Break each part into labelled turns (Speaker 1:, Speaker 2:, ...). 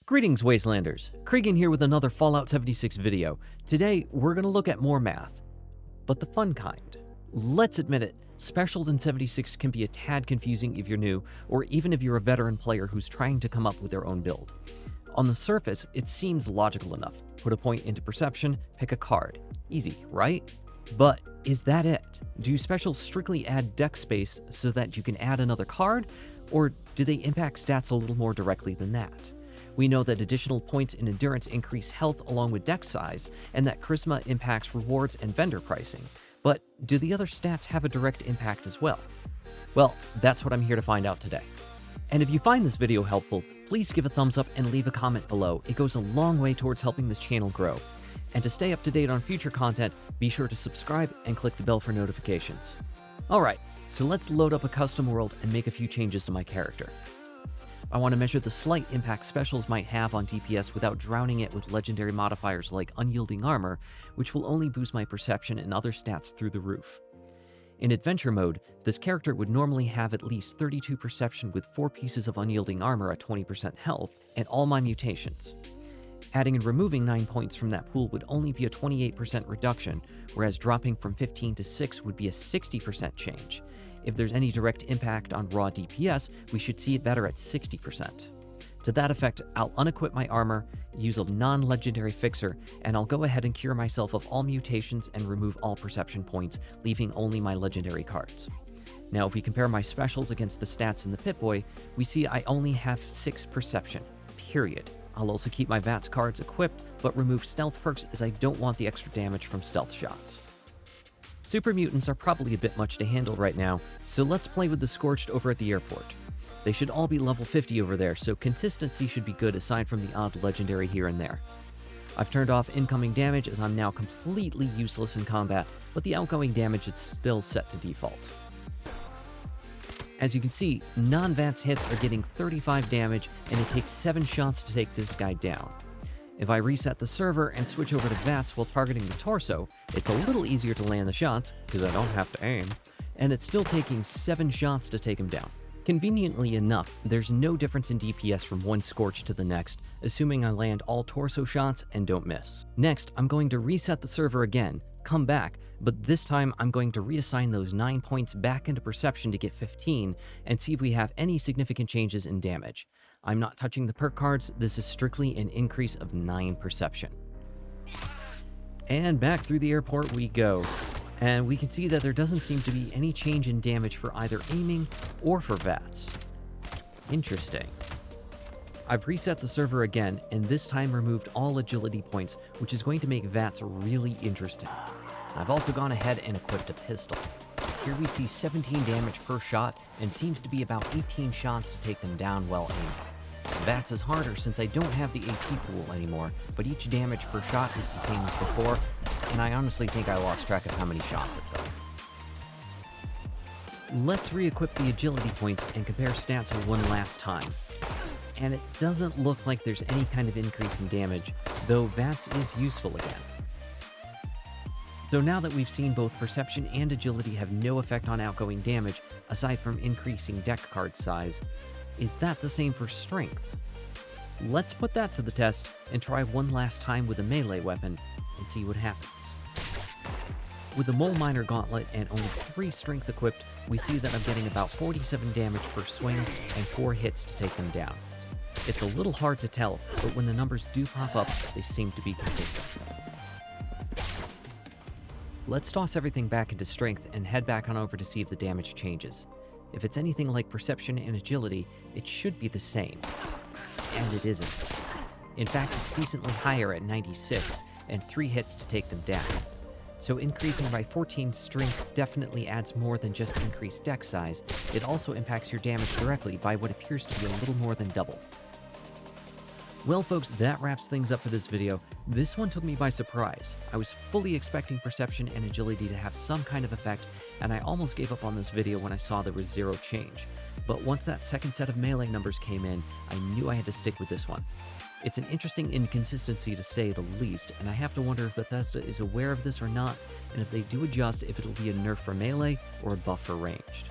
Speaker 1: Greetings, Wastelanders. Cregen here with another Fallout 76 video. Today, we're going to look at more math, but the fun kind. Let's admit it, specials in 76 can be a tad confusing if you're new, or even if you're a veteran player who's trying to come up with their own build. On the surface, it seems logical enough. Put a point into perception, pick a card. Easy, right? But is that it? Do specials strictly add deck space so that you can add another card, or do they impact stats a little more directly than that? We know that additional points in endurance increase health along with deck size, and that charisma impacts rewards and vendor pricing. But do the other stats have a direct impact as well? Well, that's what I'm here to find out today. And if you find this video helpful, please give a thumbs up and leave a comment below. It goes a long way towards helping this channel grow. And to stay up to date on future content, be sure to subscribe and click the bell for notifications. Alright, so let's load up a custom world and make a few changes to my character. I want to measure the slight impact specials might have on DPS without drowning it with legendary modifiers like unyielding armor, which will only boost my perception and other stats through the roof. In adventure mode, this character would normally have at least 32 perception with 4 pieces of unyielding armor at 20% health, and all my mutations. Adding and removing 9 points from that pool would only be a 28% reduction, whereas dropping from 15 to 6 would be a 60% change. If there's any direct impact on raw DPS, we should see it better at 60%. To that effect, I'll unequip my armor, use a non-legendary fixer, and I'll go ahead and cure myself of all mutations and remove all perception points, leaving only my legendary cards. Now, if we compare my specials against the stats in the Pip-Boy, we see I only have 6 perception, period. I'll also keep my VATS cards equipped, but remove stealth perks as I don't want the extra damage from stealth shots. Super mutants are probably a bit much to handle right now, so let's play with the Scorched over at the airport. They should all be level 50 over there, so consistency should be good aside from the odd legendary here and there. I've turned off incoming damage as I'm now completely useless in combat, but the outgoing damage is still set to default. As you can see, non-VATS hits are getting 35 damage, and it takes 7 shots to take this guy down. If I reset the server and switch over to VATS while targeting the torso, it's a little easier to land the shots, because I don't have to aim, and it's still taking 7 shots to take him down. Conveniently enough, there's no difference in DPS from one Scorch to the next, assuming I land all torso shots and don't miss. Next, I'm going to reset the server again, come back, but this time I'm going to reassign those 9 points back into perception to get 15, and see if we have any significant changes in damage. I'm not touching the perk cards, this is strictly an increase of 9 perception. And back through the airport we go. And we can see that there doesn't seem to be any change in damage for either aiming or for VATS. Interesting. I've reset the server again, and this time removed all agility points, which is going to make VATS really interesting. I've also gone ahead and equipped a pistol. Here we see 17 damage per shot, and seems to be about 18 shots to take them down while aiming. VATS is harder since I don't have the AP pool anymore, but each damage per shot is the same as before, and I honestly think I lost track of how many shots it took. Let's re-equip the agility points and compare stats one last time. And it doesn't look like there's any kind of increase in damage, though VATS is useful again. So now that we've seen both perception and agility have no effect on outgoing damage, aside from increasing deck card size, is that the same for strength? Let's put that to the test and try one last time with a melee weapon and see what happens. With the Mole Miner Gauntlet and only 3 strength equipped, we see that I'm getting about 47 damage per swing and 4 hits to take them down. It's a little hard to tell, but when the numbers do pop up, they seem to be consistent. Let's toss everything back into strength and head back on over to see if the damage changes. If it's anything like perception and agility, it should be the same. And it isn't. In fact, it's decently higher at 96, and 3 hits to take them down. So increasing by 14 strength definitely adds more than just increased deck size, it also impacts your damage directly by what appears to be a little more than double. Well folks, that wraps things up for this video. This one took me by surprise. I was fully expecting perception and agility to have some kind of effect, and I almost gave up on this video when I saw there was 0 change. But once that second set of melee numbers came in, I knew I had to stick with this one. It's an interesting inconsistency to say the least, and I have to wonder if Bethesda is aware of this or not, and if they do adjust, if it'll be a nerf for melee or a buff for ranged.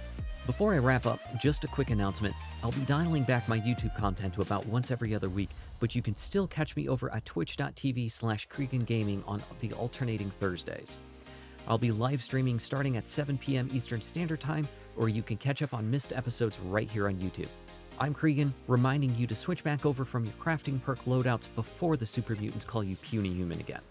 Speaker 1: Before I wrap up, just a quick announcement. I'll be dialing back my YouTube content to about once every other week, but you can still catch me over at twitch.tv/CregenGaming on the alternating Thursdays. I'll be live streaming starting at 7 p.m. Eastern Standard Time, or you can catch up on missed episodes right here on YouTube. I'm Cregen, reminding you to switch back over from your crafting perk loadouts before the super mutants call you puny human again.